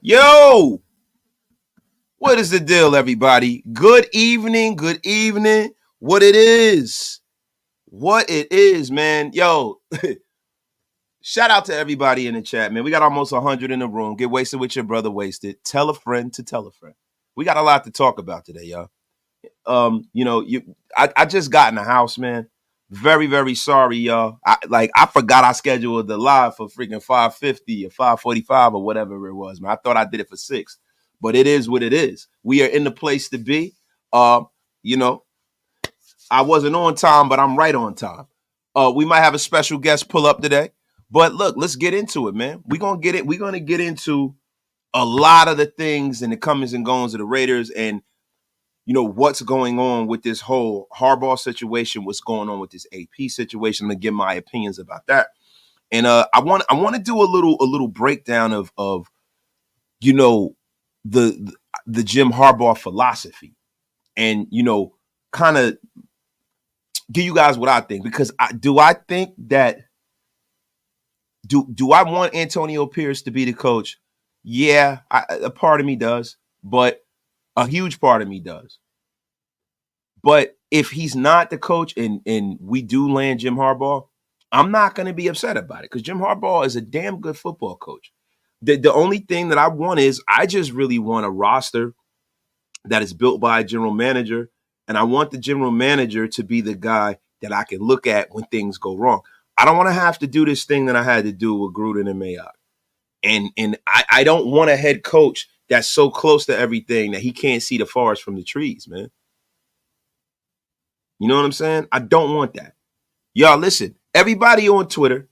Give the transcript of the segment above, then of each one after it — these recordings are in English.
Yo, what is the deal, everybody? Good evening, good evening. What it is, man. Yo, shout out to everybody in the chat, man. We got almost 100 in the room. Get wasted with your brother wasted. Tell a friend to tell a friend. We got a lot to talk about today, y'all. I just got in the house, man. Very, very sorry, y'all. I forgot I scheduled the live for freaking 5:50 or 5:45 or whatever it was, man. I thought I did it for 6, but it is what it is. We are in the place to be. You know, I wasn't on time, but I'm right on time. We might have a special guest pull up today, but look, let's get into it, man. We're gonna get into a lot of the things and the comings and goings of the Raiders and what's going on with this whole Harbaugh situation, what's going on with this AP situation. I'm gonna give my opinions about that. And I want to do a little breakdown of the Jim Harbaugh philosophy and kind of give you guys what I think, because I think that do I want Antonio Pierce to be the coach? Yeah, a part of me does, but a huge part of me does. But if he's not the coach and we do land Jim Harbaugh, I'm not going to be upset about it because Jim Harbaugh is a damn good football coach. The only thing that I want is I just really want a roster that is built by a general manager, and I want the general manager to be the guy that I can look at when things go wrong. I don't want to have to do this thing that I had to do with Gruden and Mayock. And I don't want a head coach that's so close to everything that he can't see the forest from the trees, man. You know what I'm saying? I don't want that. Y'all, listen, everybody on Twitter,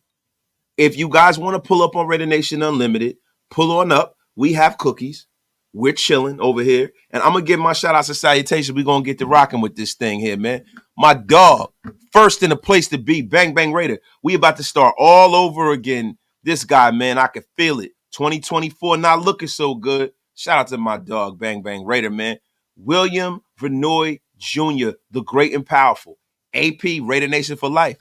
if you guys want to pull up on Raider Nation Unlimited, pull on up. We have cookies. We're chilling over here. And I'm going to give my shout outs and salutations. We're going to get to rocking with this thing here, man. My dog, first in the place to be, Bang Bang Raider. We about to start all over again. This guy, man, I can feel it. 2024 not looking so good. Shout out to my dog, Bang Bang Raider, man. William Vernoy Jr., the great and powerful. AP, Raider Nation for life.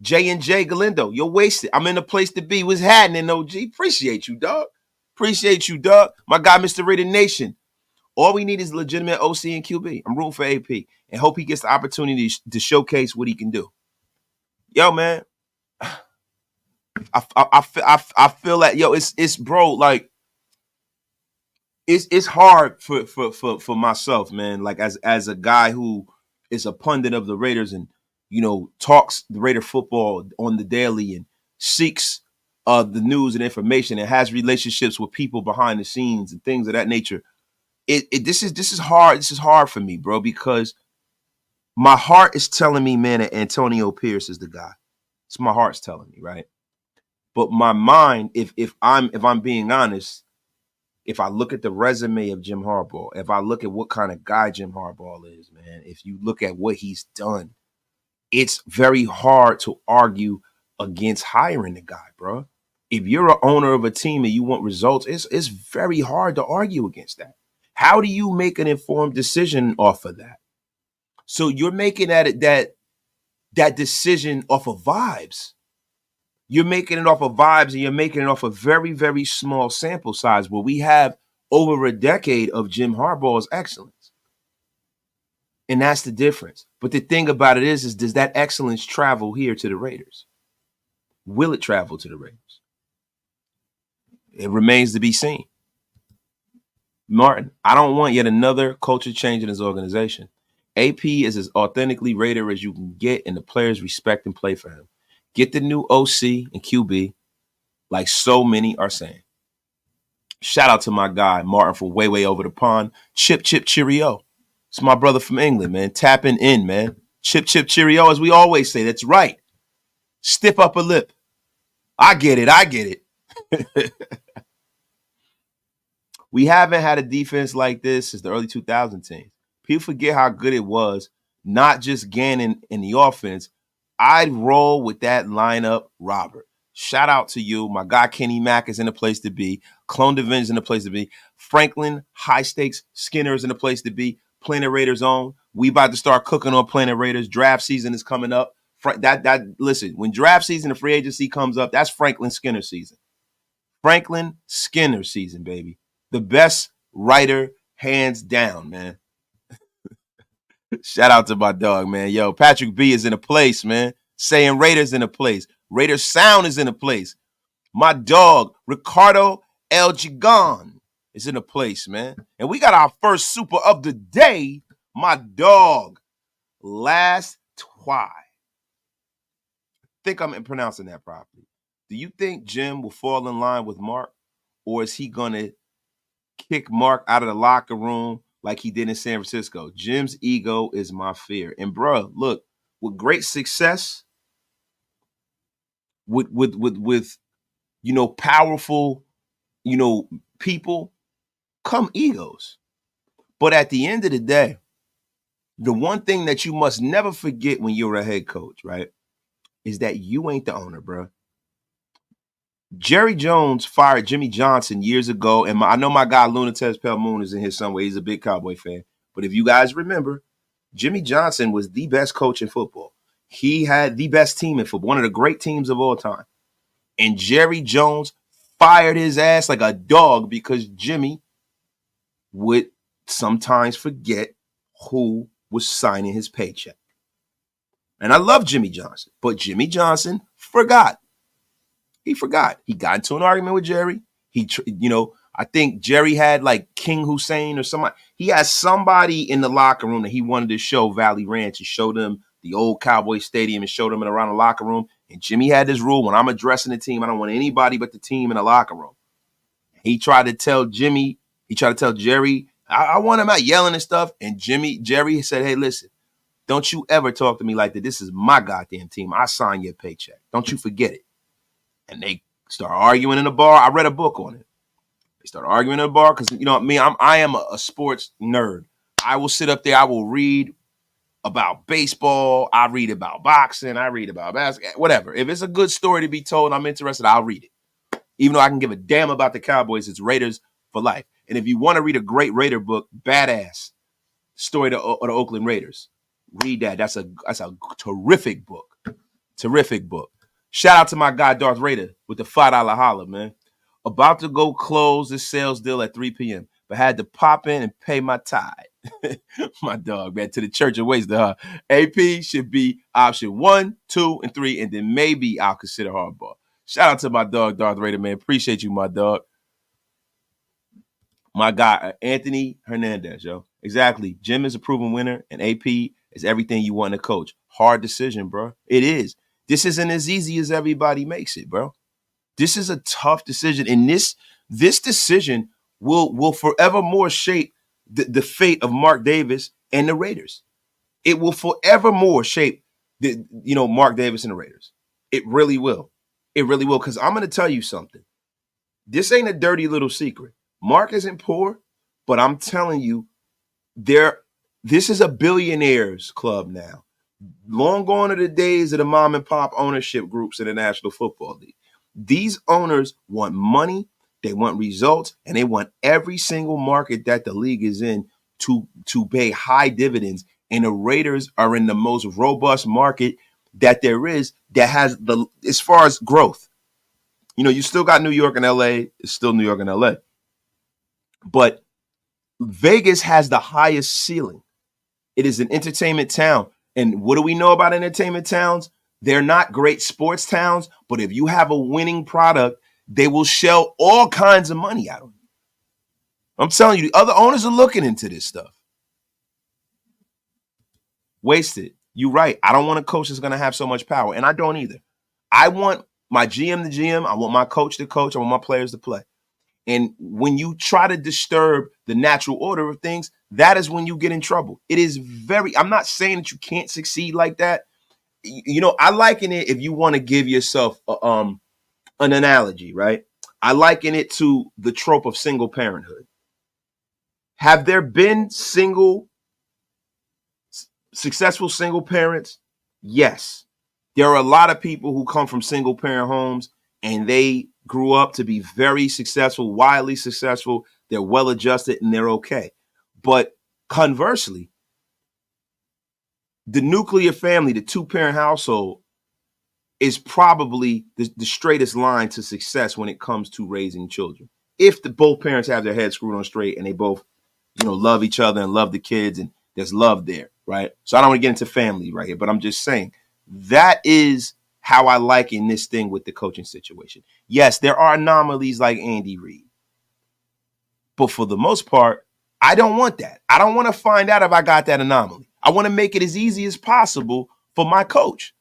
J&J Galindo, you're wasted. I'm in the place to be. What's happening, OG? Appreciate you, dog. Appreciate you, dog. My guy, Mr. Raider Nation. All we need is legitimate OC and QB. I'm rooting for AP and hope he gets the opportunity to showcase what he can do. Yo, man. I feel like, yo, it's bro, like, it's hard for myself, man. Like as a guy who is a pundit of the Raiders and talks the Raider football on the daily and seeks the news and information and has relationships with people behind the scenes and things of that nature. This is hard. This is hard for me, bro, because my heart is telling me, man, that Antonio Pierce is the guy. It's my heart's telling me, right? But my mind, if I'm being honest, if I look at the resume of Jim Harbaugh, if I look at what kind of guy Jim Harbaugh is, man, if you look at what he's done, it's very hard to argue against hiring the guy, bro. If you're an owner of a team and you want results, it's very hard to argue against that. How do you make an informed decision off of that? So you're making that decision off of vibes. You're making it off of vibes, and you're making it off a very, very small sample size where we have over a decade of Jim Harbaugh's excellence. And that's the difference. But the thing about it is does that excellence travel here to the Raiders? Will it travel to the Raiders? It remains to be seen. Martin, I don't want yet another culture change in his organization. AP is as authentically Raider as you can get, and the players respect and play for him. Get the new OC and QB, like so many are saying. Shout out to my guy, Martin, from way over the pond. Chip, cheerio. It's my brother from England, man. Tapping in, man. Chip, cheerio, as we always say. That's right. Stiff upper lip. I get it. We haven't had a defense like this since the early 2000 teams. People forget how good it was, not just Gannon in the offense. I'd roll with that lineup, Robert. Shout out to you. My guy Kenny Mack is in the place to be. Clone Division is in the place to be. Franklin, High Stakes, Skinner is in the place to be. Planet Raiders on. We about to start cooking on Planet Raiders. Draft season is coming up. Listen, when draft season and free agency comes up, that's Franklin Skinner season. Franklin Skinner season, baby. The best writer, hands down, man. Shout out to my dog, man. Yo, Patrick B is in a place, man. Saying Raiders in a place. Raiders sound is in a place. My dog, Ricardo El Gigan, is in a place, man. And we got our first super of the day. My dog, Last Twy. Think I'm pronouncing that properly. Do you think Jim will fall in line with Mark? Or is he going to kick Mark out of the locker room like he did in San Francisco? Jim's ego is my fear. And bro, look, with great success, with powerful, people, come egos. But at the end of the day, the one thing that you must never forget when you're a head coach, right, is that you ain't the owner, bro. Jerry Jones fired Jimmy Johnson years ago, and I know my guy Lunatez Pelmoon is in here somewhere. He's a big Cowboy fan. But if you guys remember, Jimmy Johnson was the best coach in football. He had the best team in football, one of the great teams of all time. And Jerry Jones fired his ass like a dog because Jimmy would sometimes forget who was signing his paycheck. And I love Jimmy Johnson, but Jimmy Johnson forgot. He forgot. He got into an argument with Jerry. I think Jerry had like King Hussein or somebody. He had somebody in the locker room that he wanted to show Valley Ranch and show them the old Cowboy Stadium and show them around the locker room. And Jimmy had this rule: when I'm addressing the team, I don't want anybody but the team in the locker room. He tried to tell Jerry, I want him out yelling and stuff. And Jerry said, hey, listen, don't you ever talk to me like that. This is my goddamn team. I sign your paycheck. Don't you forget it. And they start arguing in the bar. I read a book on it. They start arguing in the bar because, I am a sports nerd. I will sit up there. I will read about baseball. I read about boxing. I read about basketball, whatever. If it's a good story to be told, I'm interested, I'll read it. Even though I can give a damn about the Cowboys, it's Raiders for life. And if you want to read a great Raider book, Badass, Story of the Oakland Raiders, read that. That's a terrific book. Terrific book. Shout out to my guy, Darth Raider, with the $5 holla, man. About to go close this sales deal at 3 p.m., but had to pop in and pay my tithe. My dog, man, to the church of ways. AP should be option 1, 2, and 3, and then maybe I'll consider Harbaugh. Shout out to my dog, Darth Raider, man. Appreciate you, my dog. My guy, Anthony Hernandez, yo. Exactly. Jim is a proven winner, and AP is everything you want in a coach. Hard decision, bro. It is. This isn't as easy as everybody makes it, bro. This is a tough decision, and this decision will forevermore shape the fate of Mark Davis and the Raiders. It will forevermore shape Mark Davis and the Raiders. It really will. It really will, because I'm going to tell you something. This ain't a dirty little secret. Mark isn't poor, but I'm telling you, this is a billionaires club now. Long gone are the days of the mom and pop ownership groups in the National Football League. These owners want money, they want results, and they want every single market that the league is in to pay high dividends. And the Raiders are in the most robust market that there is, that has as far as growth. You still got New York and LA. It's still New York and LA. But Vegas has the highest ceiling. It is an entertainment town. And what do we know about entertainment towns? They're not great sports towns, but if you have a winning product, they will shell all kinds of money out of you. I'm telling you, the other owners are looking into this stuff. Wasted. You're right. I don't want a coach that's going to have so much power, and I don't either. I want my GM to GM. I want my coach to coach. I want my players to play. And when you try to disturb the natural order of things, that is when you get in trouble. It is I'm not saying that you can't succeed like that. I liken it, if you want to give yourself an analogy, right? I liken it to the trope of single parenthood. Have there been successful single parents? Yes. There are a lot of people who come from single parent homes and they grew up to be very successful, widely successful. They're well adjusted and they're okay. But conversely, the nuclear family, the two-parent household, is probably the straightest line to success when it comes to raising children. if both parents have their heads screwed on straight and they both, love each other and love the kids and there's love there, right? So I don't want to get into family right here, but I'm just saying that is how I liken this thing with the coaching situation. Yes, there are anomalies like Andy Reid, but for the most part, I don't want that. I don't want to find out if I got that anomaly. I want to make it as easy as possible for my coach.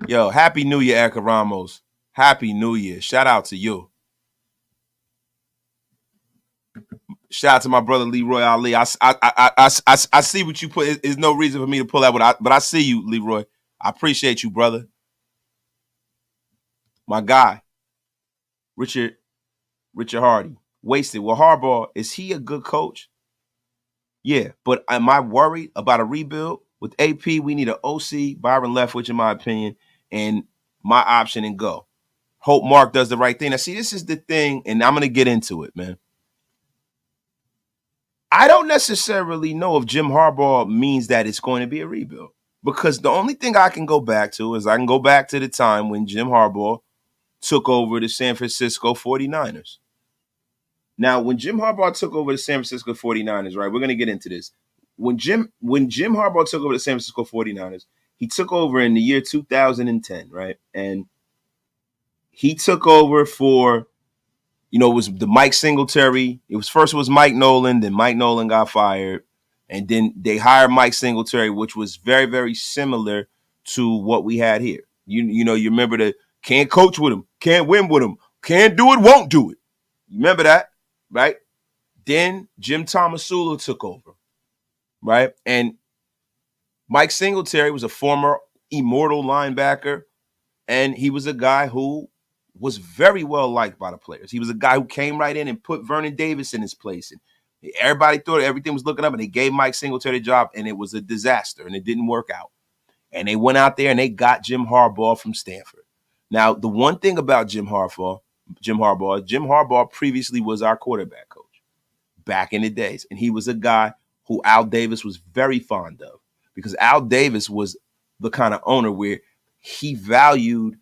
Yo, Happy New Year, Erica Ramos. Happy New Year. Shout out to you. Shout out to my brother Leroy Ali. I see what you put. There's no reason for me to pull that, but I see you, Leroy. I appreciate you, brother. My guy, Richard Hardy. Wasted. Well, Harbaugh, is he a good coach? Yeah, but am I worried about a rebuild? With AP, we need an OC, Byron Leftwich, in my opinion, and my option and go. Hope Mark does the right thing. Now, see, this is the thing, and I'm going to get into it, man. I don't necessarily know if Jim Harbaugh means that it's going to be a rebuild, because the only thing I can go back to is I can go back to the time when Jim Harbaugh took over the San Francisco 49ers. Now, when Jim Harbaugh took over the San Francisco 49ers, right, we're going to get into this. When Jim Harbaugh took over the San Francisco 49ers, he took over in the year 2010, right? And he took over for, it was the Mike Singletary. It was Mike Nolan, then Mike Nolan got fired. And then they hired Mike Singletary, which was very, very similar to what we had here. You remember the can't coach with him, can't win with him, can't do it, won't do it. You remember that, right? Then Jim Tomasulo took over, right? And Mike Singletary was a former immortal linebacker, and he was a guy who was very well liked by the players. He was a guy who came right in and put Vernon Davis in his place. And everybody thought everything was looking up, and they gave Mike Singletary the job, and it was a disaster, and it didn't work out. And they went out there, and they got Jim Harbaugh from Stanford. Now, the one thing about Jim Harbaugh previously was our quarterback coach back in the days. And he was a guy who Al Davis was very fond of, because Al Davis was the kind of owner where he valued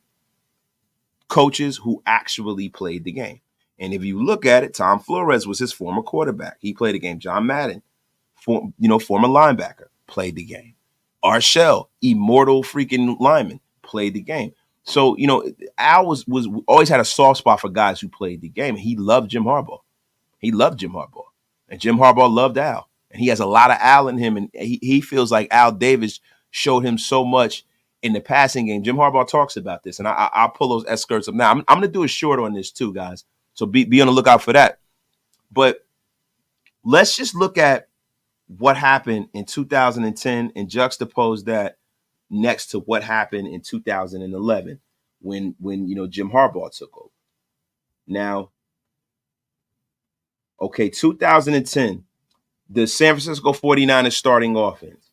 coaches who actually played the game. And if you look at it, Tom Flores was his former quarterback. He played the game. John Madden, former linebacker, played the game. Arshell, immortal freaking lineman, played the game. So, Al was always had a soft spot for guys who played the game. He loved Jim Harbaugh. And Jim Harbaugh loved Al. And he has a lot of Al in him. And he feels like Al Davis showed him so much in the passing game. Jim Harbaugh talks about this. And I'll pull those excerpts up now. I'm going to do a short on this too, guys. So be on the lookout for that. But let's just look at what happened in 2010 and juxtapose that next to what happened in 2011 when Jim Harbaugh took over. Now, okay, 2010, the San Francisco 49ers starting offense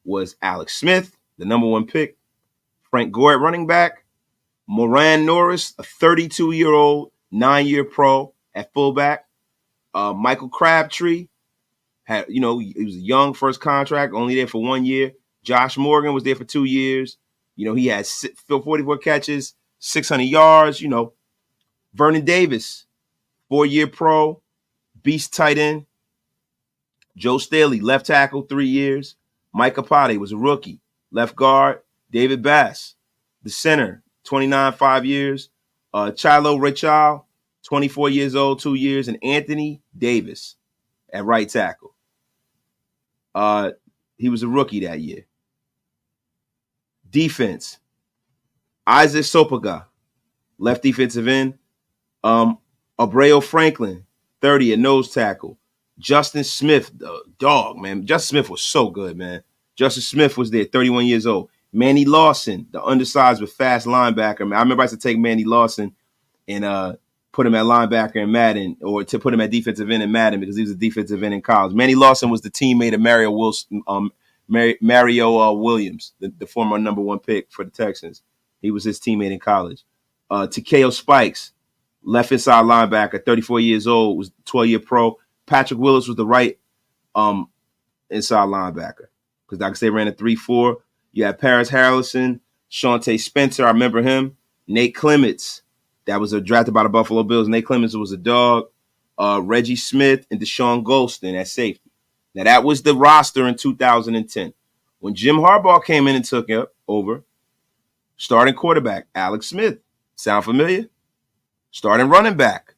was Alex Smith, the number one pick, Frank Gore at running back, Moran Norris, a 32-year-old, 9-year pro at fullback, Michael Crabtree, he was a young first contract, only there for 1 year. Josh Morgan was there for 2 years. He had 44 catches, 600 yards. Vernon Davis, 4-year pro, beast tight end. Joe Staley, left tackle, 3 years. Mike Apate was a rookie, left guard. David Bass, the center, 29, 5 years. Chilo Rachal, 24 years old, 2 years. And Anthony Davis at right tackle. He was a rookie that year. Defense, Isaac Sopaga, left defensive end. Abreu Franklin, 30 at nose tackle. Justin Smith, the dog, man. Justin Smith was so good, man. Justin Smith was there, 31 years old. Manny Lawson, the undersized but fast linebacker. Man, I remember I used to take Manny Lawson and put him at linebacker in Madden, or to put him at defensive end in Madden, because he was a defensive end in college. Manny Lawson was the teammate of Mario Williams, the former number one pick for the Texans. He was his teammate in college. Takeo Spikes, left inside linebacker, 34 years old, was 12-year pro. Patrick Willis was the right inside linebacker, because like I say, ran a 3-4. You had Paris Harrelson, Shawntae Spencer, I remember him. Nate Clements, that was drafted by the Buffalo Bills. Nate Clements was a dog. Reggie Smith and Deshaun Golston at safety. Now, that was the roster in 2010. When Jim Harbaugh came in and took it over, starting quarterback, Alex Smith. Sound familiar? Starting running back,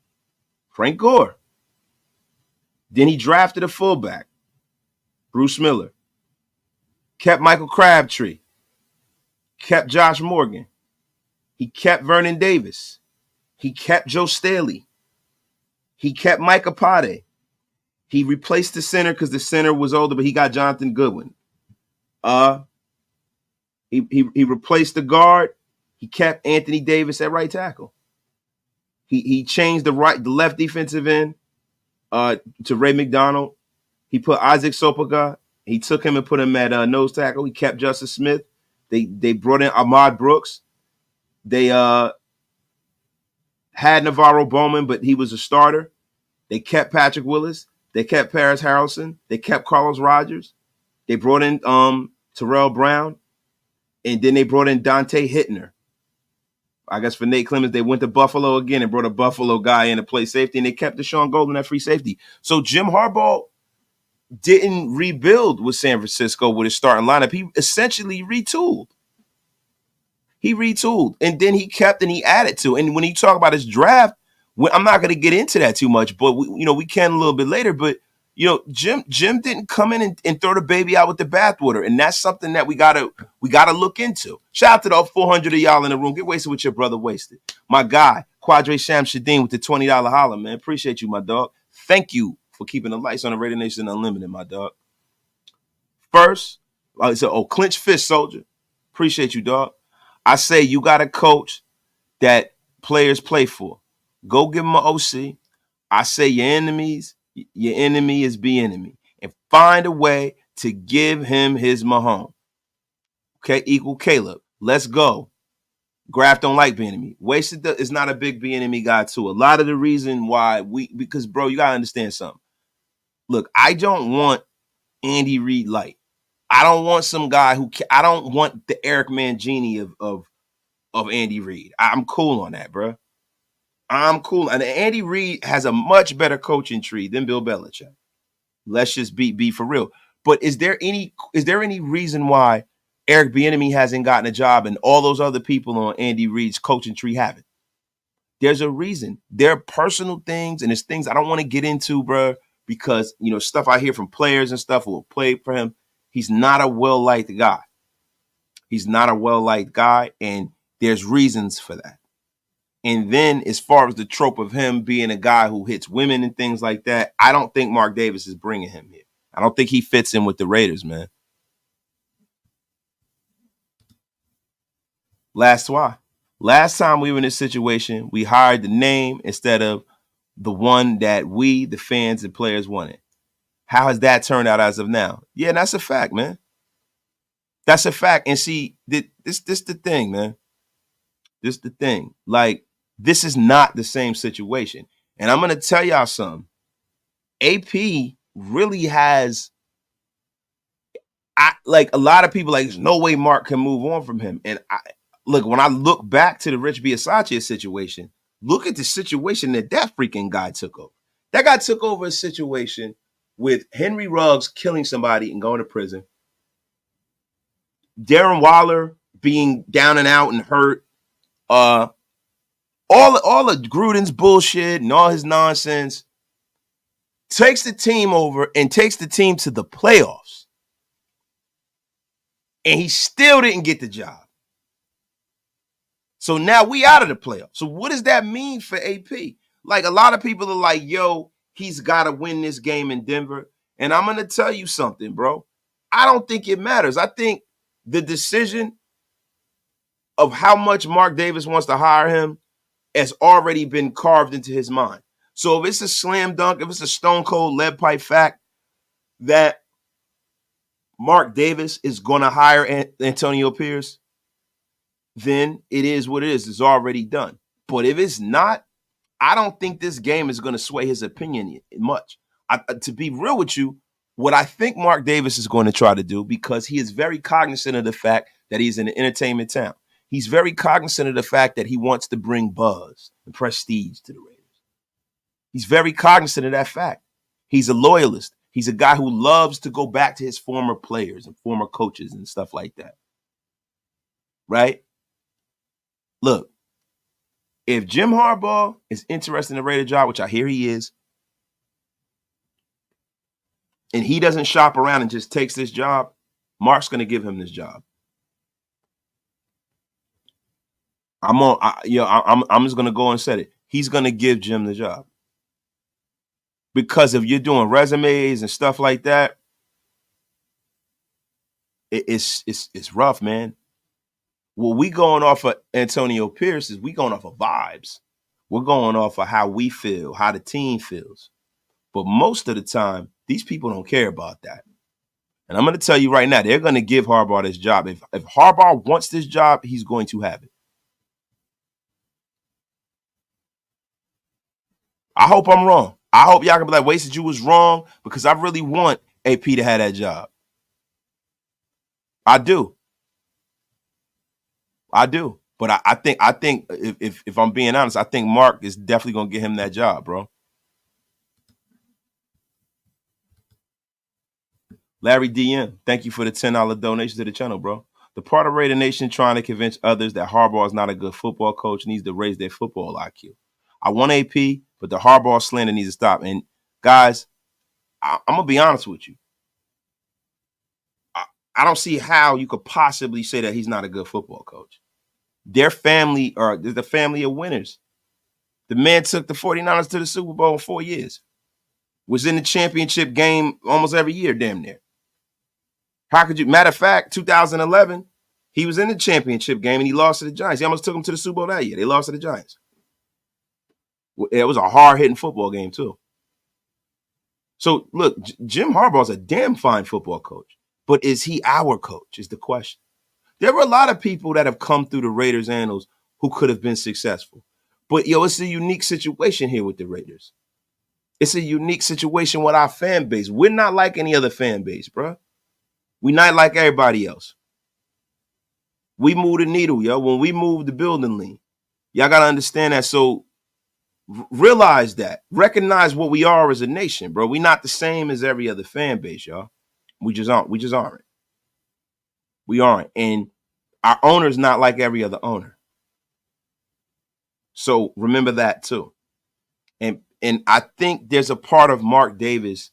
Frank Gore. Then he drafted a fullback, Bruce Miller. Kept Michael Crabtree. Kept Josh Morgan. He kept Vernon Davis. He kept Joe Staley. He kept Mike Apate. He replaced the center because the center was older, but he got Jonathan Goodwin. He replaced the guard. He kept Anthony Davis at right tackle. He changed the left defensive end to Ray McDonald. He put Isaac Sopoga. He took him and put him at nose tackle. He kept Justice Smith. They brought in Ahmad Brooks. They had Navarro Bowman, but he was a starter. They kept Patrick Willis. They kept Paris Harrelson. They kept Carlos Rogers. They brought in Terrell Brown. And then they brought in Dante Hittner. I guess for Nate Clements, they went to Buffalo again and brought a Buffalo guy in to play safety, and they kept Deshaun Golden at free safety. So Jim Harbaugh didn't rebuild with San Francisco with his starting lineup. He essentially retooled. And then he kept and he added to. And when you talk about his draft, I'm not going to get into that too much, but we can a little bit later. But Jim didn't come in and throw the baby out with the bathwater, and that's something that we gotta look into. Shout out to the 400 of y'all in the room. Get wasted with your brother Wasted. My guy, Quadre Shamsuddin with the $20 holler, man. Appreciate you, my dog. Thank you for keeping the lights on the Raider Nation Unlimited, my dog. First, I said, clench fist, soldier. Appreciate you, dog. I say you got a coach that players play for. Go give him an OC. I say your enemy is Bieniemy. And find a way to give him his Mahomes. Okay, equal Caleb. Let's go. Graf don't like Bieniemy. Wasted is not a big Bieniemy guy too. A lot of the reason why because bro, you gotta understand something. Look, I don't want Andy Reid light. I don't want some guy I don't want the Eric Mangini of Andy Reid. I'm cool on that, bro. I'm cool. And Andy Reid has a much better coaching tree than Bill Belichick. Let's just be for real. But is there any reason why Eric Bieniemy hasn't gotten a job and all those other people on Andy Reid's coaching tree haven't? There's a reason. There are personal things, and there's things I don't want to get into, bro, because stuff I hear from players and stuff who will play for him. He's not a well-liked guy. And there's reasons for that. And then as far as the trope of him being a guy who hits women and things like that, I don't think Mark Davis is bringing him here. I don't think he fits in with the Raiders, man. Last time we were in this situation, we hired the name instead of the one that we, the fans and players, wanted. How has that turned out as of now? Yeah, that's a fact, man. That's a fact. And see, this the thing, man. This the thing. Like, this is not the same situation. And I'm going to tell y'all something. AP really has, a lot of people, there's no way Mark can move on from him. And when I look back to the Rich Bisaccia situation, look at the situation that freaking guy took over. That guy took over a situation with Henry Ruggs killing somebody and going to prison. Darren Waller being down and out and hurt. All of Gruden's bullshit and all his nonsense, takes the team over and takes the team to the playoffs. And he still didn't get the job. So now we out of the playoffs. So what does that mean for AP? A lot of people are like, yo, he's got to win this game in Denver. And I'm going to tell you something, bro. I don't think it matters. I think the decision of how much Mark Davis wants to hire him has already been carved into his mind. So if it's a slam dunk, if it's a stone cold lead pipe fact that Mark Davis is going to hire Antonio Pierce, then it is what it is. It's already done. But if it's not, I don't think this game is going to sway his opinion much. To be real with you, what I think Mark Davis is going to try to do, because he is very cognizant of the fact that he's in an entertainment town. He's very cognizant of the fact that he wants to bring buzz and prestige to the Raiders. He's very cognizant of that fact. He's a loyalist. He's a guy who loves to go back to his former players and former coaches and stuff like that. Right? Look, if Jim Harbaugh is interested in the Raider job, which I hear he is, and he doesn't shop around and just takes this job, Mark's going to give him this job. I'm just going to go and say it. He's going to give Jim the job. Because if you're doing resumes and stuff like that, it's rough, man. What we going off of Antonio Pierce is we going off of vibes. We're going off of how we feel, how the team feels. But most of the time, these people don't care about that. And I'm going to tell you right now, they're going to give Harbaugh this job. If Harbaugh wants this job, he's going to have it. I hope I'm wrong. I hope y'all can be like, Wasted, you was wrong, because I really want AP to have that job. I do. But I think if I'm being honest, I think Mark is definitely going to get him that job, bro. Larry DM, thank you for the $10 donation to the channel, bro. The part of Raider Nation trying to convince others that Harbaugh is not a good football coach needs to raise their football IQ. I want AP, but the Harbaugh slander needs to stop. And guys, I'm going to be honest with you. I don't see how you could possibly say that he's not a good football coach. Their family are the family of winners. The man took the 49ers to the Super Bowl in 4 years. Was in the championship game almost every year, damn near. How could you? Matter of fact, 2011, he was in the championship game and he lost to the Giants. He almost took them to the Super Bowl that year. They lost to the Giants. It was a hard-hitting football game, too. So, look, Jim Harbaugh is a damn fine football coach. But is he our coach is the question. There were a lot of people that have come through the Raiders annals who could have been successful. But, it's a unique situation here with the Raiders. It's a unique situation with our fan base. We're not like any other fan base, bro. We're not like everybody else. We move the needle, yo. When we move, the building lean. Y'all got to understand that. So realize that. Recognize what we are as a nation, bro. We're not the same as every other fan base, y'all. We just aren't. We aren't. And our owner's not like every other owner. So remember that too. And I think there's a part of Mark Davis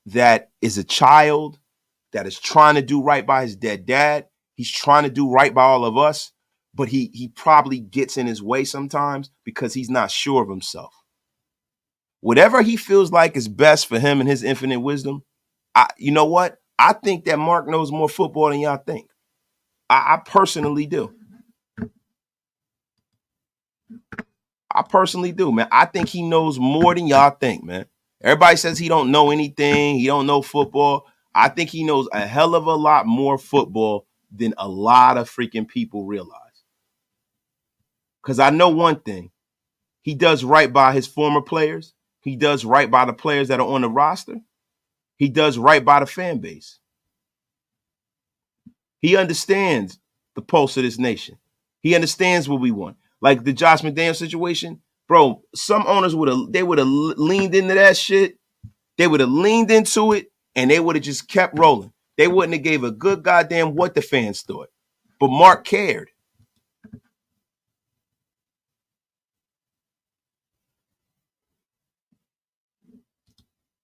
that is a child that is trying to do right by his dead dad. He's trying to do right by all of us, but he probably gets in his way sometimes because he's not sure of himself. Whatever he feels like is best for him and his infinite wisdom, you know what? I think that Mark knows more football than y'all think. I personally do. I personally do, man. I think he knows more than y'all think, man. Everybody says he don't know anything. He don't know football. I think he knows a hell of a lot more football than a lot of freaking people realize. Because I know one thing. He does right by his former players. He does right by the players that are on the roster. He does right by the fan base. He understands the pulse of this nation. He understands what we want. Like the Josh McDaniels situation, bro, some owners would have leaned into that shit. They would have leaned into it and they would have just kept rolling. They wouldn't have gave a good goddamn what the fans thought. But Mark cared.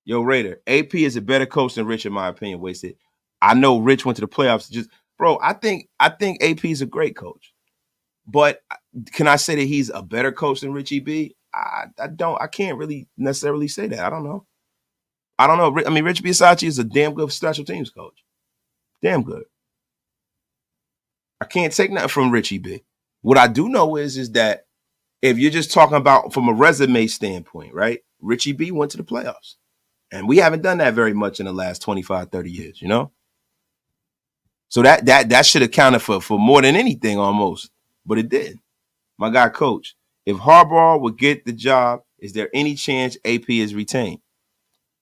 Yo, Raider, AP is a better coach than Rich, in my opinion. Wasted. I know Rich went to the playoffs. Bro, I think AP is a great coach. But can I say that he's a better coach than Richie B? I can't really necessarily say that. I don't know. I mean, Rich Bisaccia is a damn good special teams coach. Damn good. I can't take nothing from Richie B. What I do know is that if you're just talking about from a resume standpoint, right? Richie B went to the playoffs. And we haven't done that very much in the last 25, 30 years, you know? So that should have counted for more than anything almost. But it did. My guy, Coach, if Harbaugh would get the job, is there any chance AP is retained?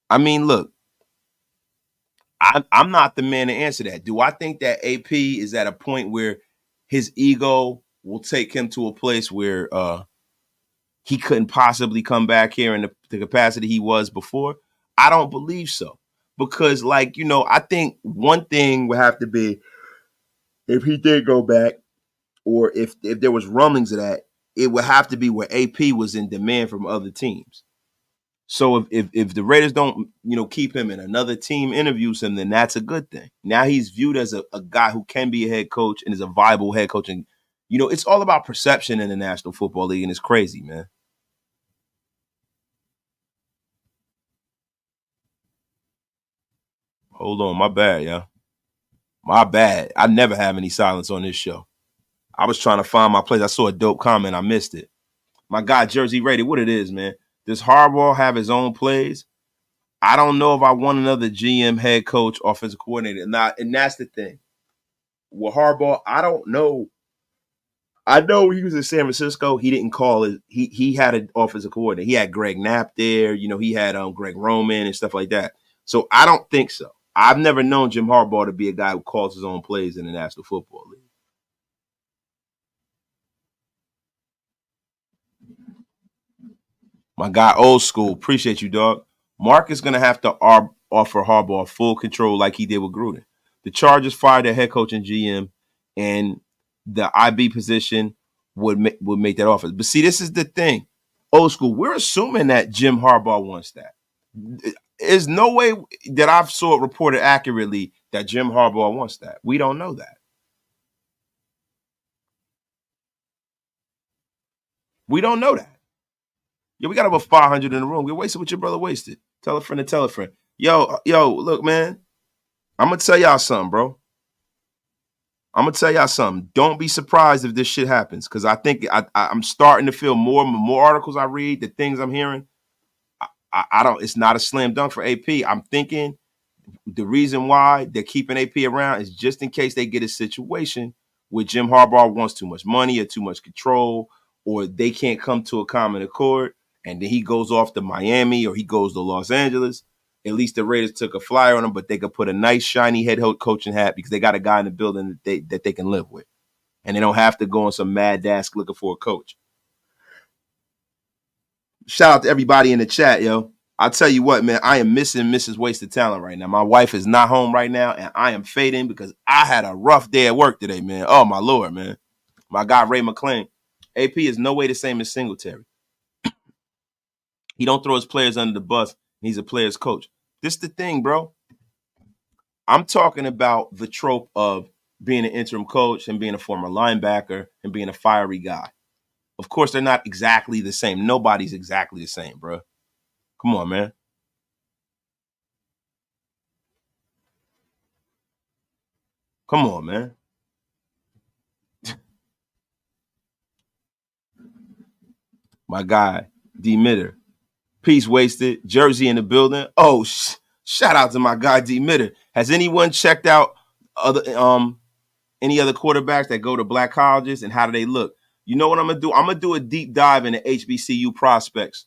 I mean, look, I'm not the man to answer that. Do I think that AP is at a point where his ego will take him to a place where he couldn't possibly come back here in the capacity he was before? I don't believe so. Because, like, I think one thing would have to be if he did go back, or if there was rumblings of that, it would have to be where AP was in demand from other teams. So if the Raiders don't, keep him and another team interviews him, then that's a good thing. Now he's viewed as a guy who can be a head coach and is a viable head coach. And, it's all about perception in the National Football League, and it's crazy, man. Hold on, my bad, yeah. My bad. I never have any silence on this show. I was trying to find my place. I saw a dope comment. I missed it. My guy, Jersey Rated, what it is, man. Does Harbaugh have his own plays? I don't know if I want another GM, head coach, offensive coordinator. And that's the thing. With Harbaugh, I don't know. I know he was in San Francisco. He didn't call it. He had an offensive coordinator. He had Greg Knapp there. He had Greg Roman and stuff like that. So I don't think so. I've never known Jim Harbaugh to be a guy who calls his own plays in the National Football League. My guy, old school. Appreciate you, dog. Mark is going to have to offer Harbaugh full control like he did with Gruden. The Chargers fired their head coach and GM, and the IB position would make that offer. But see, this is the thing. Old school, we're assuming that Jim Harbaugh wants that. There's no way that I've saw it reported accurately that Jim Harbaugh wants that. We don't know that. We don't know that. Yo, we got over 500 in the room. We wasted what your brother wasted. Tell a friend to tell a friend. Yo, look, man. I'm going to tell y'all something, bro. I'm going to tell y'all something. Don't be surprised if this shit happens, because I think I'm starting to feel more articles I read, the things I'm hearing. I don't, it's not a slam dunk for AP. I'm thinking the reason why they're keeping AP around is just in case they get a situation where Jim Harbaugh wants too much money or too much control, or they can't come to a common accord, and then he goes off to Miami or he goes to Los Angeles. At least the Raiders took a flyer on him, but they could put a nice shiny head coaching hat because they got a guy in the building that they can live with, and they don't have to go on some mad dash looking for a coach. Shout out to everybody in the chat, yo. I'll tell you what, man, I am missing Mrs. Wasted Talent right now. My wife is not home right now, and I am fading because I had a rough day at work today, man. Oh, my Lord, man. My guy, Ray McClain. AP is no way the same as Singletary. He don't throw his players under the bus. He's a player's coach. This is the thing, bro. I'm talking about the trope of being an interim coach and being a former linebacker and being a fiery guy. Of course, they're not exactly the same. Nobody's exactly the same, bro. Come on, man. Come on, man. My guy, D Mitter. Peace wasted. Jersey in the building. Oh, shout out to my guy D Mitter. Has anyone checked out any other quarterbacks that go to black colleges and how do they look? You know what I'm gonna do? I'm gonna do a deep dive into HBCU prospects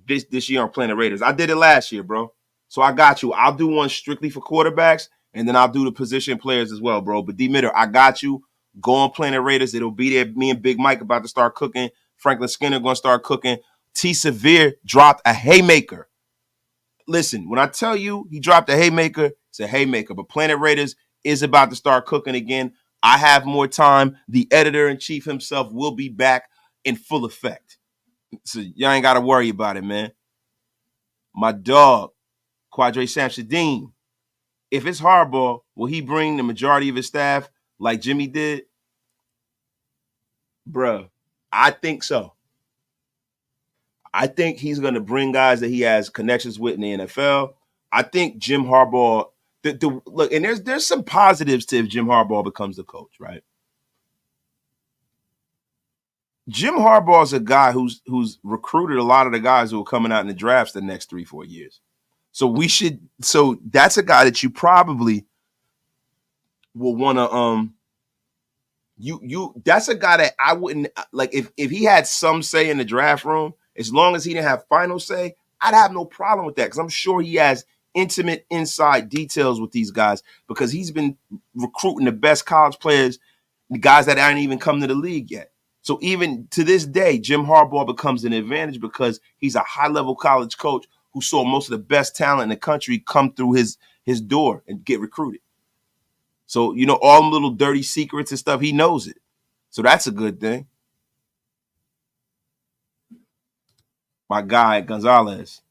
this year on Planet Raiders. I did it last year, bro. So I got you. I'll do one strictly for quarterbacks, and then I'll do the position players as well, bro. But D Mitter, I got you. Go on Planet Raiders. It'll be there. Me and Big Mike about to start cooking. Franklin Skinner gonna start cooking. T. Severe dropped a haymaker. Listen, when I tell you he dropped a haymaker, it's a haymaker. But Planet Raiders is about to start cooking again. I have more time. The editor-in-chief himself will be back in full effect. So y'all ain't got to worry about it, man. My dog, Quadre Samshadeen. If it's Harbaugh, will he bring the majority of his staff like Jimmy did? Bruh, I think so. I think he's going to bring guys that he has connections with in the NFL. I think Jim Harbaugh, look, and there's some positives to if Jim Harbaugh becomes the coach, right? Jim Harbaugh is a guy who's recruited a lot of the guys who are coming out in the drafts the next 3-4 years. So that's a guy that you probably will want to that's a guy that I wouldn't like if he had some say in the draft room, as long as he didn't have final say, I'd have no problem with that because I'm sure he has intimate inside details with these guys because he's been recruiting the best college players, the guys that aren't even come to the league yet. So even to this day, Jim Harbaugh becomes an advantage because he's a high-level college coach who saw most of the best talent in the country come through his door and get recruited. So, all them little dirty secrets and stuff, he knows it. So that's a good thing. My guy, Gonzalez.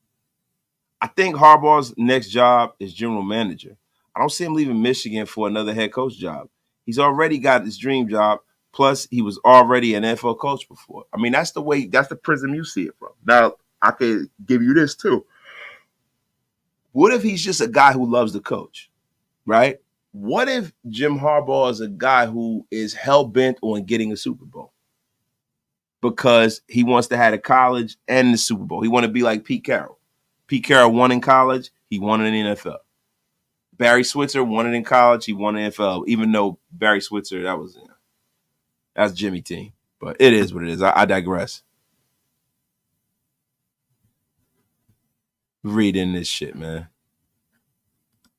I think Harbaugh's next job is general manager. I don't see him leaving Michigan for another head coach job. He's already got his dream job. Plus, he was already an NFL coach before. I mean, that's the prism you see it from. Now, I could give you this too. What if he's just a guy who loves the coach, right? What if Jim Harbaugh is a guy who is hell-bent on getting a Super Bowl? Because he wants to have a college and the Super Bowl. He want to be like Pete Carroll. Pete Carroll won in college. He won in the NFL. Barry Switzer won it in college. He won in the NFL. Even though Barry Switzer, that's Jimmy team. But it is what it is. I digress. Reading this shit, man.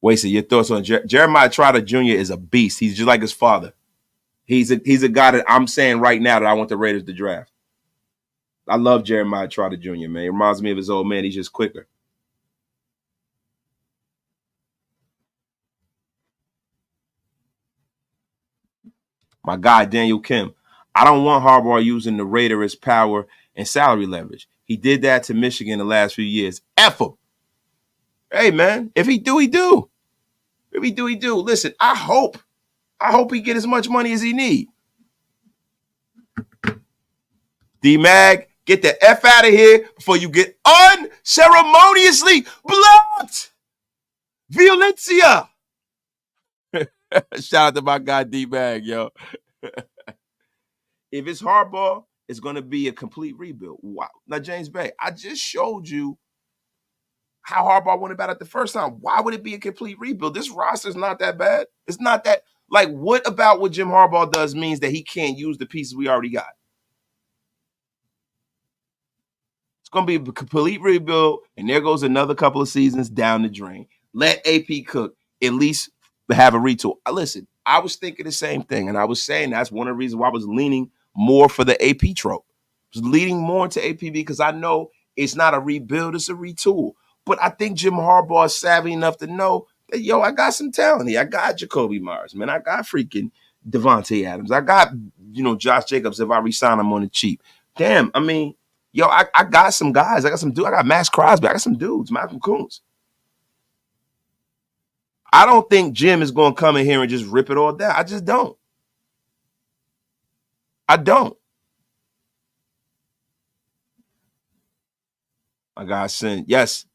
Wasted, your thoughts on Jeremiah Trotter Jr. is a beast. He's just like his father. He's a guy that I'm saying right now that I want the Raiders to draft. I love Jeremiah Trotter Jr., man. He reminds me of his old man. He's just quicker. My guy, Daniel Kim. I don't want Harbaugh using the Raider as power and salary leverage. He did that to Michigan the last few years. F him. Hey, man, if he do, he do. If he do, he do. Listen, I hope he get as much money as he need. D-Mag, get the F out of here before you get unceremoniously blocked. Violencia. Shout out to my guy D-Mag, yo. If it's Harbaugh, it's going to be a complete rebuild. Wow. Now, James Bay, I just showed you how Harbaugh went about it the first time. Why would it be a complete rebuild? This roster's not that bad. It's not that. Like, what about what Jim Harbaugh does means that he can't use the pieces we already got? It's going to be a complete rebuild, and there goes another couple of seasons down the drain. Let AP cook. At least have a retool. Listen, I was thinking the same thing, and I was saying that's one of the reasons why I was leaning more for the AP trope. I was leaning more into AP because I know it's not a rebuild, it's a retool. But I think Jim Harbaugh is savvy enough to know that, I got some talent here. I got Jacoby Myers, man. I got freaking Devontae Adams. I got, Josh Jacobs if I resign him on the cheap. Damn, I mean, I got some guys. I got some dudes. I got Max Crosby. I got some dudes, Malcolm Coons. I don't think Jim is going to come in here and just rip it all down. I just don't. I don't. My guy said, yes.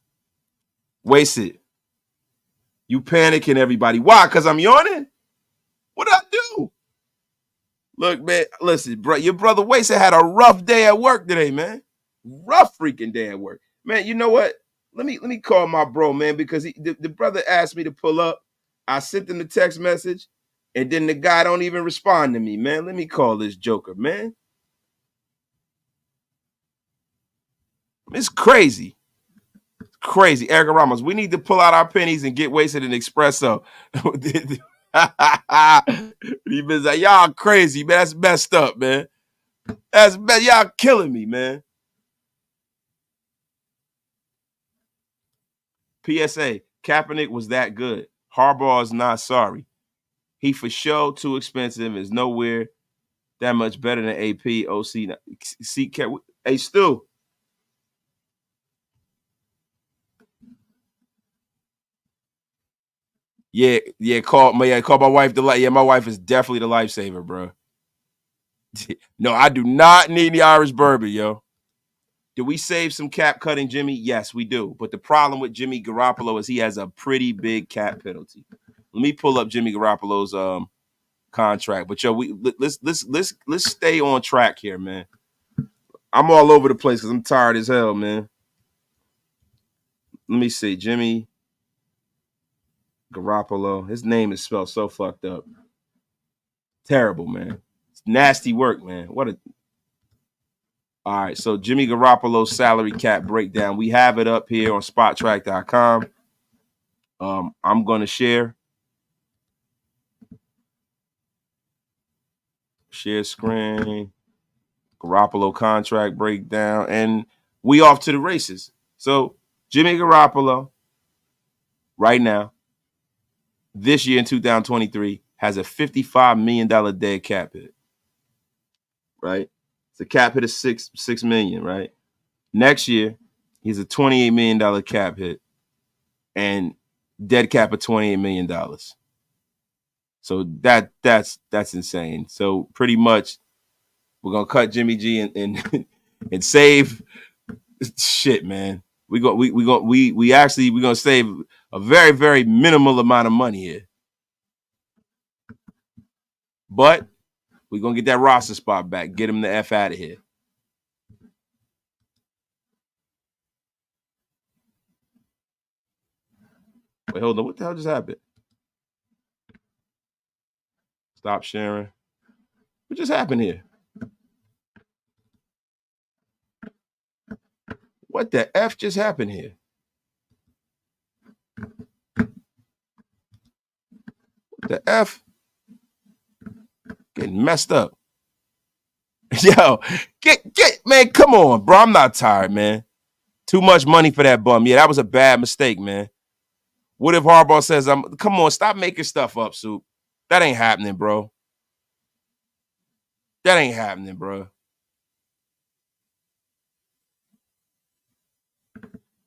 Wasted. You panicking, everybody. Why? Because I'm yawning? What did I do? Look, man, listen, bro, your brother Wasted had a rough day at work today, man. Rough freaking day at work. Man, you know what? Let me call my bro, man, because the brother asked me to pull up. I sent him the text message, and then the guy don't even respond to me, man. Let me call this joker, man. It's crazy. It's crazy. Eric Ramos, we need to pull out our pennies and get Wasted an espresso. He been like, y'all crazy, man. That's messed up, man. Y'all killing me, man. PSA, Kaepernick was that good. Harbaugh is not sorry. He for sure too expensive. Is nowhere that much better than AP, OC. Hey, Stu. Call my wife the life. Yeah, my wife is definitely the lifesaver, bro. No, I do not need the Irish bourbon, yo. Do we save some cap cutting Jimmy? Yes, we do. But the problem with Jimmy Garoppolo is he has a pretty big cap penalty. Let me pull up Jimmy Garoppolo's contract. But let's stay on track here, man. I'm all over the place because I'm tired as hell, man. Let me see. Jimmy Garoppolo. His name is spelled so fucked up. Terrible, man. It's nasty work, man. All right, so Jimmy Garoppolo's salary cap breakdown. We have it up here on spottrack.com. I'm going to share screen, Garoppolo contract breakdown, and we off to the races. So Jimmy Garoppolo, right now, this year in 2023, has a $55 million dead cap hit. Right? It's a cap hit of $6 million, right? Next year, he's a $28 million cap hit and dead cap of $28 million. So that's insane. So pretty much we're gonna cut Jimmy G and and save shit, man. We're gonna save a very, very minimal amount of money here. But we're gonna get that roster spot back, get him the F out of here. Wait, hold on. What the hell just happened? Stop sharing. What just happened here? What the F just happened here? What the F? Getting messed up. Yo, get man, come on, bro. I'm not tired, man. Too much money for that bum. Yeah, that was a bad mistake, man. What if Harbaugh says, come on, stop making stuff up, Soup. That ain't happening, bro. That ain't happening, bro.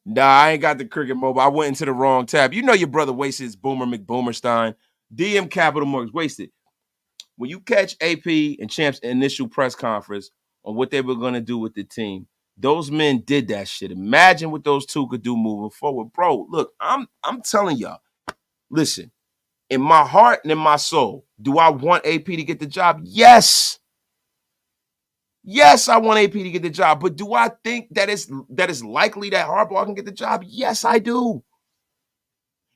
Nah, I ain't got the cricket mobile. I went into the wrong tab. You know your brother wasted his Boomer McBoomerstein. DM Capital Mortgage wasted. When you catch AP and Champ's initial press conference on what they were going to do with the team, those men did that shit. Imagine what those two could do moving forward. Bro, look, I'm telling y'all, listen, in my heart and in my soul, do I want AP to get the job? Yes. Yes, I want AP to get the job. But do I think that it's likely that Harbaugh can get the job? Yes, I do.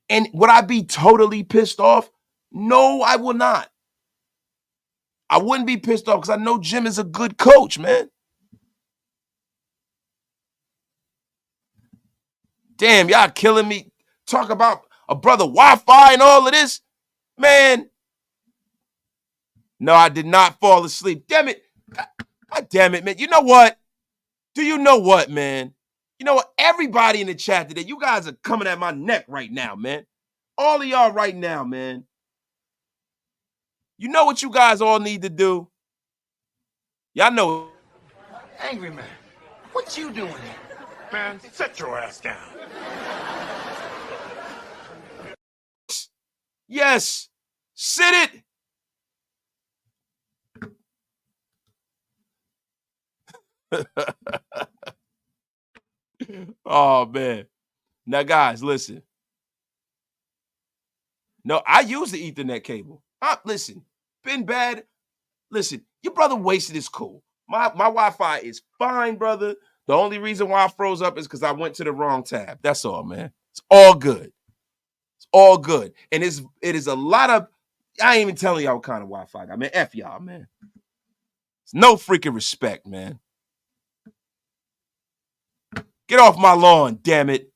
And would I be totally pissed off? No, I will not. I wouldn't be pissed off because I know Jim is a good coach, man. Damn, y'all killing me. Talk about a brother Wi-Fi and all of this. Man. No, I did not fall asleep. Damn it. God damn it, man. You know what? Do you know what, man? You know what? Everybody in the chat today, you guys are coming at my neck right now, man. All of y'all right now, man. You know what you guys all need to do? Y'all know. Angry man, what you doing here? Man, sit your ass down. Yes. Sit it. Oh, man. Now, guys, listen. No, I use the Ethernet cable. Listen, been bad. Listen, your brother wasted his cool. My Wi-Fi is fine, brother. The only reason why I froze up is because I went to the wrong tab. That's all, man. It's all good. It's all good. And it is a lot of, I ain't even telling y'all what kind of Wi-Fi I got. Man, F y'all, man. It's no freaking respect, man. Get off my lawn, damn it.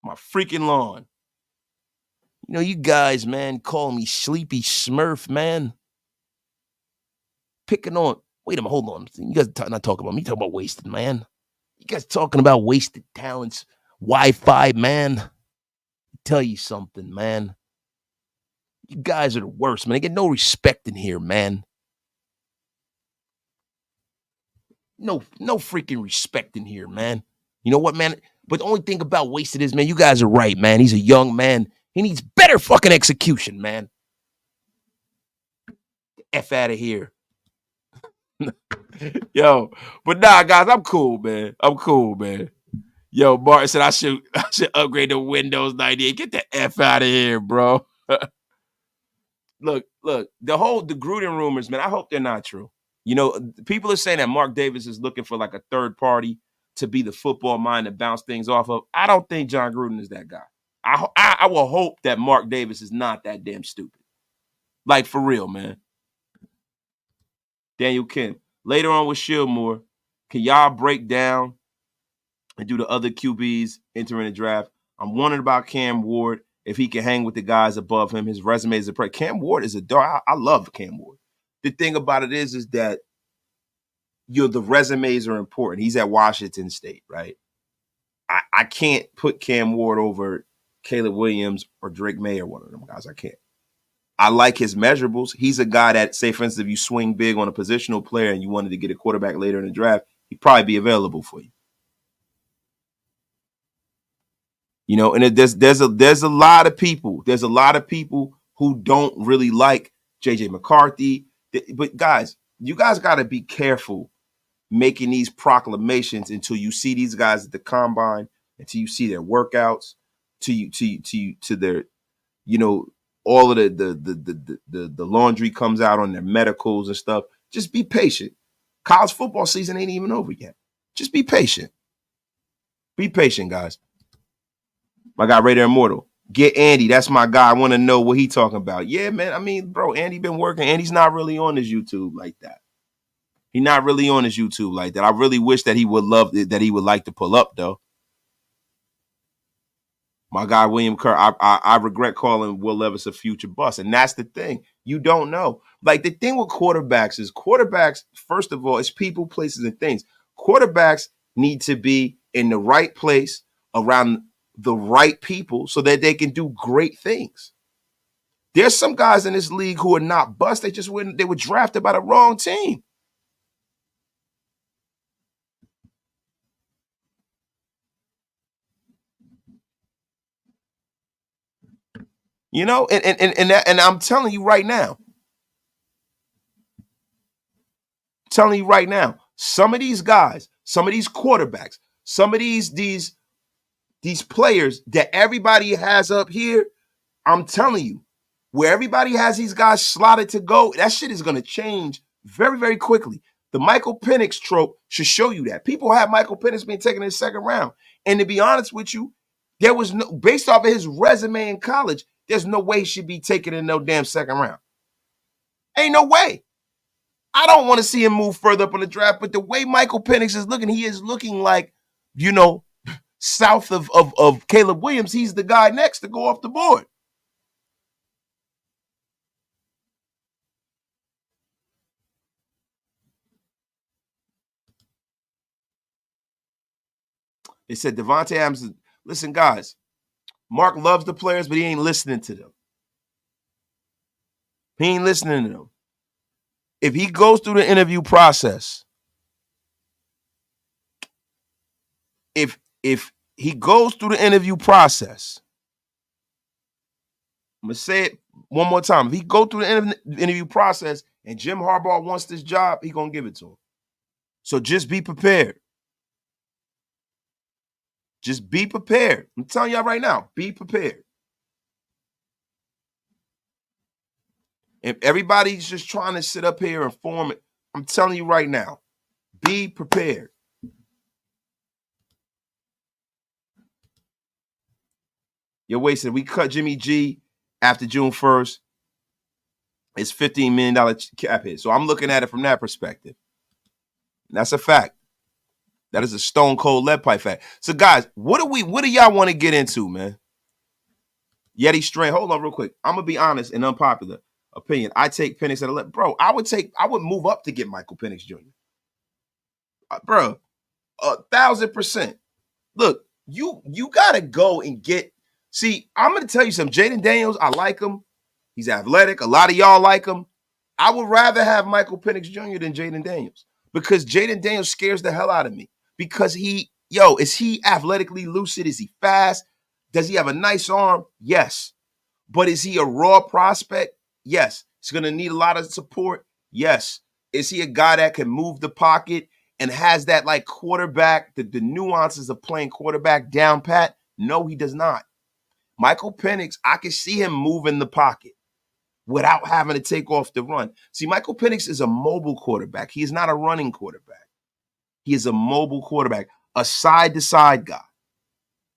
My freaking lawn. You know, you guys, man, call me Sleepy Smurf, man. Picking on, wait a minute, hold on. You guys not talking about me, talking about wasted, man. You guys talking about wasted talents, Wi-Fi, man. I'll tell you something, man. You guys are the worst, man. I get no respect in here, man. No freaking respect in here, man. You know what, man? But the only thing about wasted is, man, you guys are right, man. He's a young man. He needs better fucking execution, man. F out of here. Yo, but nah, guys, I'm cool, man. I'm cool, man. Yo, Martin said I should upgrade to Windows 98. Get the F out of here, bro. Look, the Gruden rumors, man, I hope they're not true. You know, people are saying that Mark Davis is looking for like a third party to be the football mind to bounce things off of. I don't think John Gruden is that guy. I will hope that Mark Davis is not that damn stupid. Like, for real, man. Daniel Kim. Later on with Shieldmore, can y'all break down and do the other QBs entering the draft? I'm wondering about Cam Ward, if he can hang with the guys above him. His resume is a Cam Ward is a dog. I love Cam Ward. The thing about it is that the resumes are important. He's at Washington State, right? I can't put Cam Ward over Caleb Williams or Drake May or one of them guys. I can't. I like his measurables. He's a guy that, say, for instance, if you swing big on a positional player and you wanted to get a quarterback later in the draft, he'd probably be available for you. You know, and there's a lot of people. There's a lot of people who don't really like JJ McCarthy. But guys, you guys got to be careful making these proclamations until you see these guys at the combine, until you see their workouts, to their, you know, all of the laundry comes out on their medicals and stuff. Just be patient. College football season ain't even over yet. Just be patient. Be patient, guys. My guy Raider Immortal. Get Andy. That's my guy. I want to know what he talking about. Yeah, man. I mean, bro, Andy been working. Andy's not really on his YouTube like that. He's not really on his YouTube like that. I really wish that he would like to pull up, though. My guy William Kerr, I regret calling Will Levis a future bust. And that's the thing. You don't know. Like, the thing with quarterbacks is first of all, it's people, places, and things. Quarterbacks need to be in the right place around the right people so that they can do great things. There's some guys in this league who are not bust. They were drafted by the wrong team. You know, and I'm telling you right now, some of these guys, some of these quarterbacks, some of these players that everybody has up here, I'm telling you, where everybody has these guys slotted to go, that shit is going to change very, very quickly. The Michael Penix trope should show you that. People have Michael Penix being taken in the second round. And to be honest with you, there was no, based off of his resume in college, there's no way he should be taken in no damn second round. Ain't no way. I don't want to see him move further up in the draft, but the way Michael Penix is looking, he is looking like, you know, south of Caleb Williams, he's the guy next to go off the board. They said Devontae Adams, listen, guys, Mark loves the players, but he ain't listening to them. He ain't listening to them. If he goes through the interview process, if he goes through the interview process, I'm going to say it one more time. If he go through the interview process and Jim Harbaugh wants this job, he going to give it to him. So just be prepared. Just be prepared. I'm telling y'all right now, be prepared. If everybody's just trying to sit up here and form it, I'm telling you right now, be prepared. You're wasting. We cut Jimmy G after June 1st. It's $15 million cap hit. So I'm looking at it from that perspective. That's a fact. That is a stone cold lead pipe fact. So guys, what do y'all want to get into, man? Yeti Strain. Hold on real quick. I'm gonna be honest and unpopular opinion. I take Penix at 11. Bro, I would move up to get Michael Penix Jr. Bro, 1,000%. Look, you gotta go and get. See, I'm gonna tell you something. Jaden Daniels, I like him. He's athletic. A lot of y'all like him. I would rather have Michael Penix Jr. than Jaden Daniels because Jaden Daniels scares the hell out of me. Because is he athletically lucid? Is he fast? Does he have a nice arm? Yes. But is he a raw prospect? Yes. He's going to need a lot of support? Yes. Is he a guy that can move the pocket and has that like quarterback, the nuances of playing quarterback down pat? No, he does not. Michael Penix, I can see him moving the pocket without having to take off the run. See, Michael Penix is a mobile quarterback. He is not a running quarterback. He is a mobile quarterback, a side-to-side guy.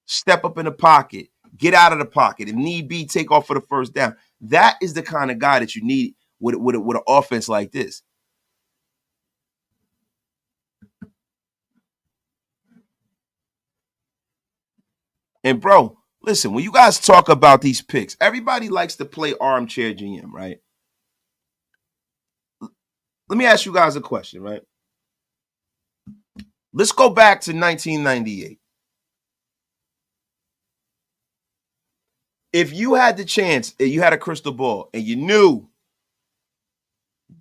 Step up in the pocket, get out of the pocket. If need be, take off for the first down. That is the kind of guy that you need with an offense like this. And, bro, listen, when you guys talk about these picks, everybody likes to play armchair GM, right? Let me ask you guys a question, right? Let's go back to 1998. If you had the chance, and you had a crystal ball, and you knew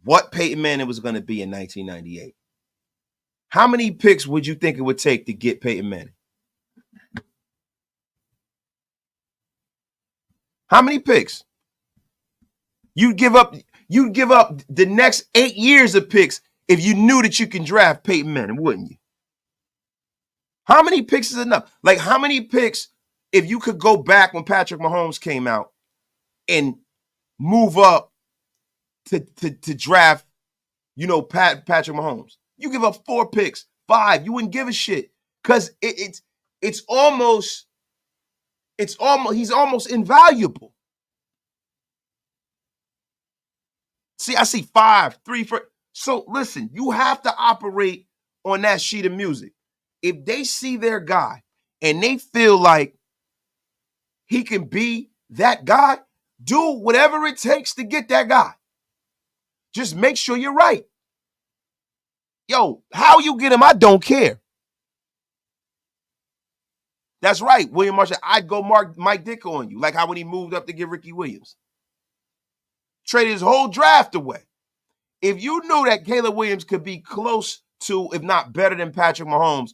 what Peyton Manning was going to be in 1998, how many picks would you think it would take to get Peyton Manning? How many picks? You'd give up the next 8 years of picks if you knew that you can draft Peyton Manning, wouldn't you? How many picks is enough? Like, how many picks, if you could go back when Patrick Mahomes came out and move up to draft, Patrick Mahomes? You give up 4 picks, 5, you wouldn't give a shit. Because it's almost he's almost invaluable. See, I see 5, 3, 4. So listen, you have to operate on that sheet of music. If they see their guy and they feel like he can be that guy, do whatever it takes to get that guy. Just make sure you're right. Yo, how you get him, I don't care. That's right, William Marshall. I'd go Mike Dick on you, like how when he moved up to get Ricky Williams. Traded his whole draft away. If you knew that Caleb Williams could be close to, if not better than Patrick Mahomes,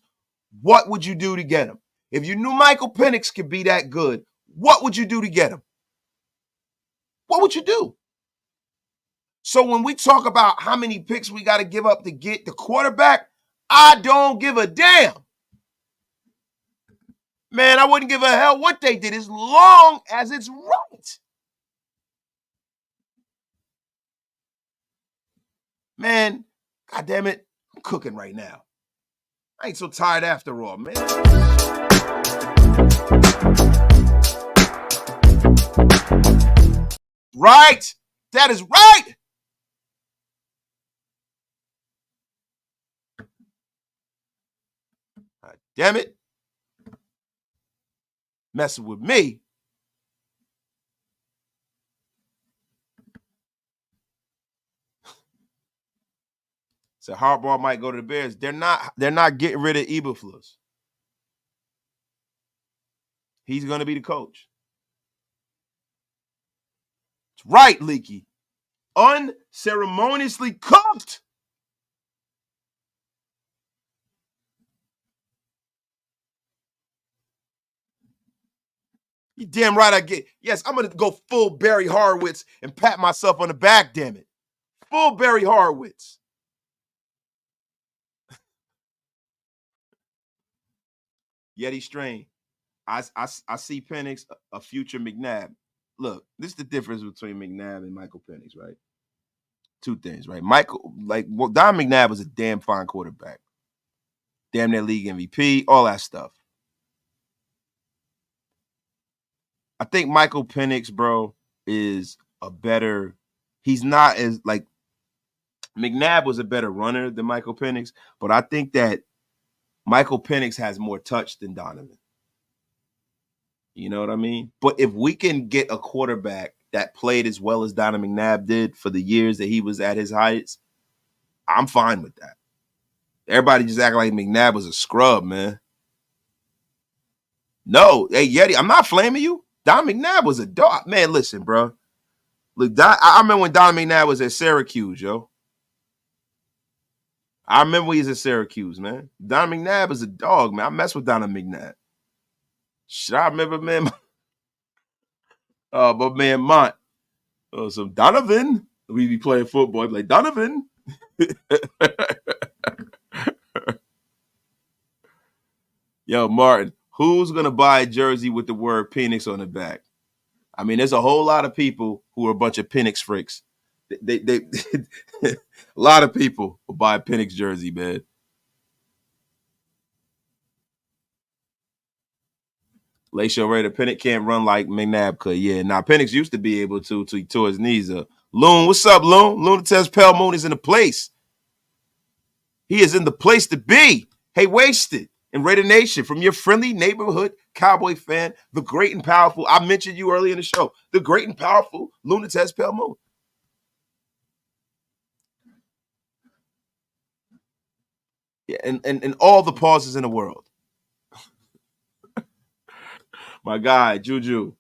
what would you do to get him? If you knew Michael Penix could be that good, what would you do to get him? What would you do? So when we talk about how many picks we got to give up to get the quarterback, I don't give a damn. Man, I wouldn't give a hell what they did as long as it's right. Man, God damn it, I'm cooking right now. I ain't so tired after all, man. Right. That is right. God damn it. Messing with me. So Harbaugh might go to the Bears. They're not getting rid of Eberflus. He's going to be the coach. It's right, Leaky. Unceremoniously cooked. You damn right I get. Yes, I'm going to go full Barry Horowitz and pat myself on the back, damn it. Full Barry Horowitz. Yeti Strain. I see Penix, a future McNabb. Look, this is the difference between McNabb and Michael Penix, right? 2 things, right? Don McNabb was a damn fine quarterback. Damn near league MVP, all that stuff. I think Michael Penix, bro, is a better, he's not as, like, McNabb was a better runner than Michael Penix, but I think that Michael Penix has more touch than Donovan. You know what I mean? But if we can get a quarterback that played as well as Donovan McNabb did for the years that he was at his heights, I'm fine with that. Everybody just act like McNabb was a scrub, man. No, hey, Yeti, I'm not flaming you. Don McNabb was a dog. Man, listen, bro. Look, I remember when Don McNabb was at Syracuse, yo. I remember when he was at Syracuse, man. Don McNabb is a dog, man. I mess with Don McNabb. Shit, I remember, man. But man, Mont. Some Donovan. We be playing football. Like, Donovan. Yo, Martin, who's going to buy a jersey with the word Penix on the back? I mean, there's a whole lot of people who are a bunch of Penix freaks. They a lot of people will buy a Penix jersey, man. Layshaw Raider, Penix can't run like McNabb could. Yeah, now Penix used to be able to till he tore his knees up. Loon, what's up, Loon? Loon tells Pell Moon is in the place. He is in the place to be. Hey, wasted. And Raider Nation, from your friendly neighborhood Cowboy fan, the great and powerful, I mentioned you earlier in the show, the great and powerful Lunates Pale Moon. Yeah, and all the pauses in the world. My guy, Juju.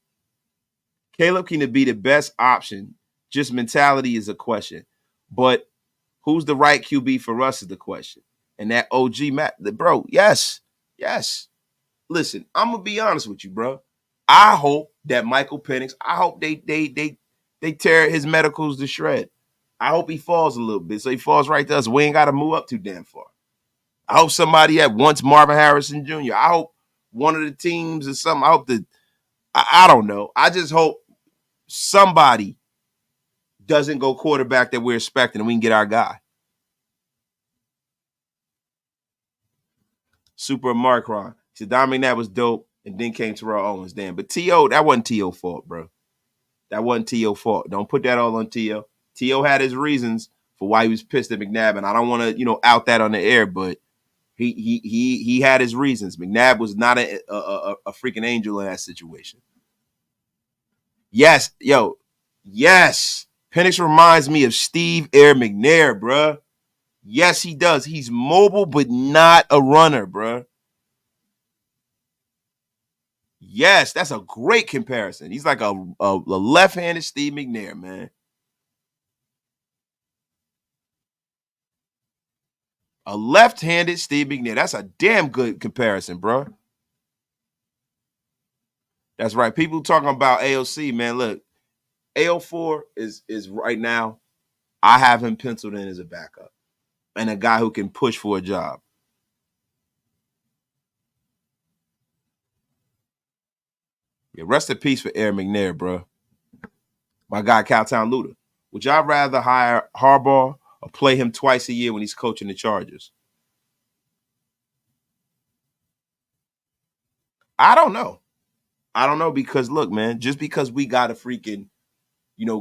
Caleb can be the best option. Just mentality is a question. But who's the right QB for us is the question. And that OG Matt, bro, yes. Yes. Listen, I'm gonna be honest with you, bro. I hope that Michael Penix, I hope they tear his medicals to shred. I hope he falls a little bit. So he falls right to us. We ain't gotta move up too damn far. I hope somebody at once Marvin Harrison Jr. I hope one of the teams or something. I hope that I don't know. I just hope somebody doesn't go quarterback that we're expecting and we can get our guy. Super Markron. He said Don McNabb was dope and then came Terrell Owens. Damn. But T.O., that wasn't T.O.'s fault, bro. That wasn't T.O.'s fault. Don't put that all on T.O. T.O. had his reasons for why he was pissed at McNabb, and I don't want to, out that on the air, but he had his reasons. McNabb was not a freaking angel in that situation. Yes, yes. Penix reminds me of Steve Air McNair, bruh. Yes, he does. He's mobile, but not a runner, bruh. Yes, that's a great comparison. He's like a left-handed Steve McNair, man. A left-handed Steve McNair. That's a damn good comparison, bro. That's right. People talking about AOC, man. Look, AO4 is right now, I have him penciled in as a backup and a guy who can push for a job. Yeah, rest in peace for Air McNair, bro. My guy, Cowtown Luda. Would y'all rather hire Harbaugh or play him twice a year when he's coaching the Chargers? I don't know. I don't know because, look, man, just because we got to freaking,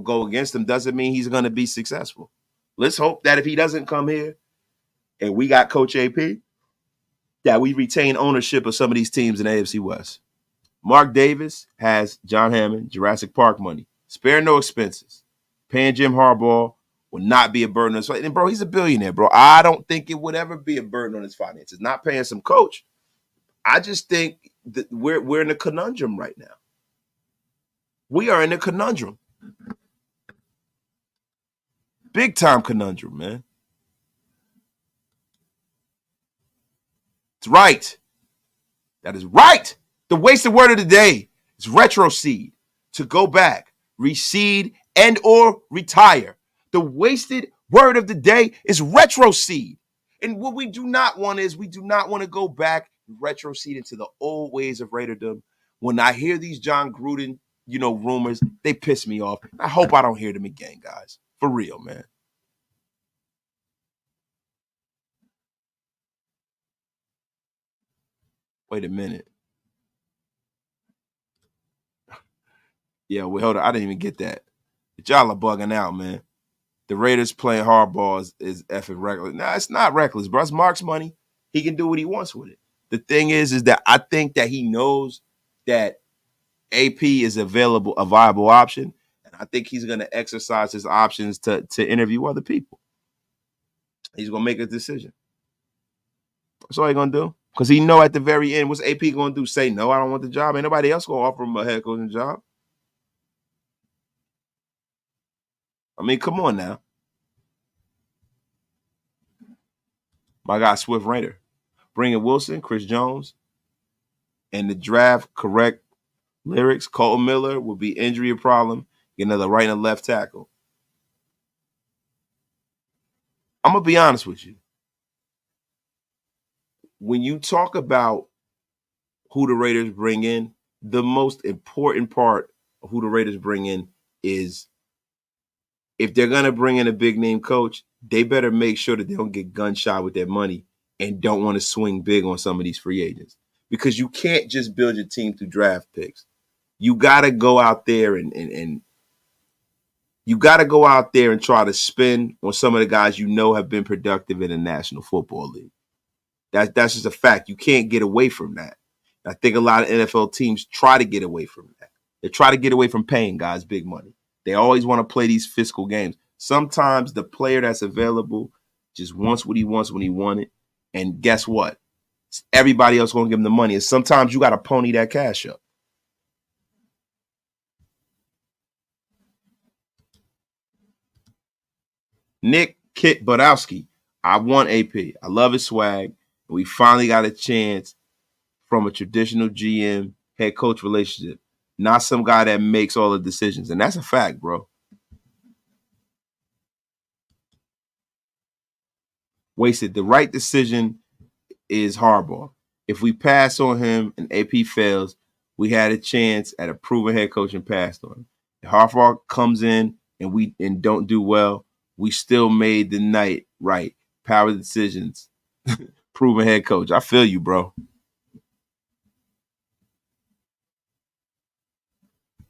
go against him doesn't mean he's going to be successful. Let's hope that if he doesn't come here and we got Coach AP, that we retain ownership of some of these teams in the AFC West. Mark Davis has John Hammond, Jurassic Park money. Spare no expenses. Paying Jim Harbaugh will not be a burden on his finances. And, bro, he's a billionaire, bro. I don't think it would ever be a burden on his finances. Not paying some coach. I just think that we're in a conundrum right now. We are in a conundrum. Big time conundrum, man. It's right. That is right. The wasted word of the day is retrocede. To go back, reseed, and or retire. The wasted word of the day is retrocede. And what we do not want is we do not want to go back and retrocede into the old ways of Raiderdom. When I hear these John Gruden, rumors, they piss me off. I hope I don't hear them again, guys. For real, man. Wait a minute. Yeah, well, hold on. I didn't even get that. But y'all are bugging out, man. The Raiders playing hardball is effing reckless. Nah, it's not reckless, bro. It's Mark's money. He can do what he wants with it. The thing is that I think that he knows that AP is a viable option. And I think he's going to exercise his options to interview other people. He's going to make a decision. That's all he's going to do. Because he know at the very end, what's AP going to do? Say, no, I don't want the job. Ain't nobody else going to offer him a head coaching job. I mean, come on now. My guy, Swift Raider. Bringing Wilson, Chris Jones, and the draft correct lyrics. Colton Miller will be injury a problem. Get another right and left tackle. I'm going to be honest with you. When you talk about who the Raiders bring in, the most important part of who the Raiders bring in is if they're going to bring in a big name coach, they better make sure that they don't get gunshot with their money and don't want to swing big on some of these free agents. Because you can't just build your team through draft picks. You got to go out there and you got to go out there and try to spin on some of the guys have been productive in the National Football League. That's just a fact. You can't get away from that. I think a lot of NFL teams try to get away from that. They try to get away from paying guys big money. They always want to play these fiscal games. Sometimes the player that's available just wants what he wants when he wants it. And guess what? Everybody else going to give him the money. And sometimes you got to pony that cash up. Nick Kit Bodowski. I want AP. I love his swag. We finally got a chance from a traditional GM head coach relationship, not some guy that makes all the decisions. And that's a fact, bro. Wasted. The right decision is Harbaugh. If we pass on him and AP fails, we had a chance at a proven head coach and passed on him. If Harbaugh comes in and don't do well, we still made the night right. Power decisions. Proven head coach. I feel you, bro.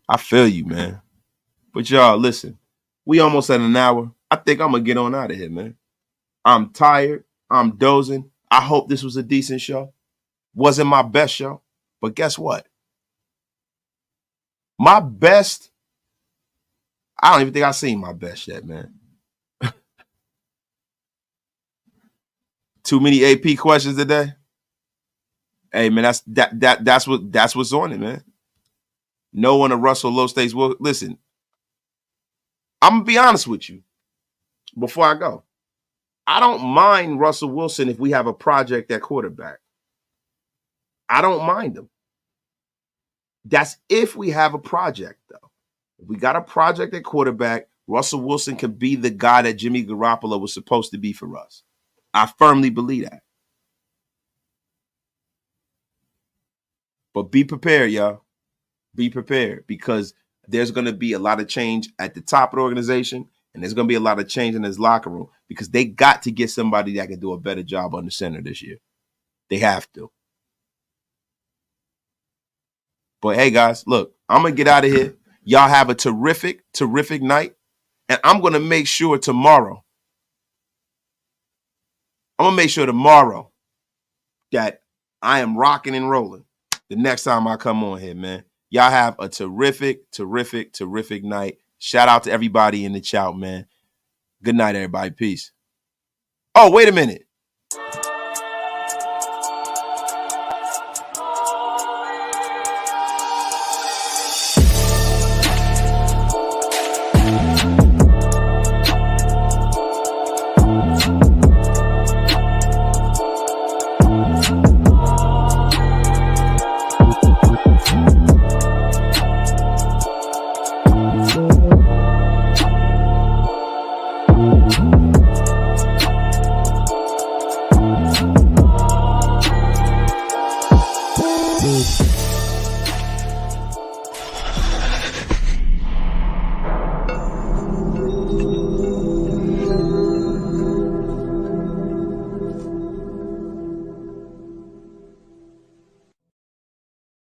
I feel you, man. But y'all, listen, we almost at an hour. I think I'm going to get on out of here, man. I'm tired. I'm dozing. I hope this was a decent show. Wasn't my best show. But guess what? My best, I don't even think I've seen my best yet, man. Too many AP questions today? Hey, man, that's what's on it, man. No one to Russell low stakes. Well, listen, I'm going to be honest with you before I go. I don't mind Russell Wilson if we have a project at quarterback. I don't mind him. That's if we have a project, though. If we got a project at quarterback, Russell Wilson could be the guy that Jimmy Garoppolo was supposed to be for us. I firmly believe that. But be prepared, y'all. Be prepared because there's going to be a lot of change at the top of the organization and there's going to be a lot of change in his locker room because they got to get somebody that can do a better job on the center this year. They have to. But hey, guys, look, I'm going to get out of here. Y'all have a terrific, terrific night. And I'm going to make sure tomorrow that I am rocking and rolling the next time I come on here, man. Y'all have a terrific, terrific, terrific night. Shout out to everybody in the chat, man. Good night, everybody. Peace. Oh, wait a minute.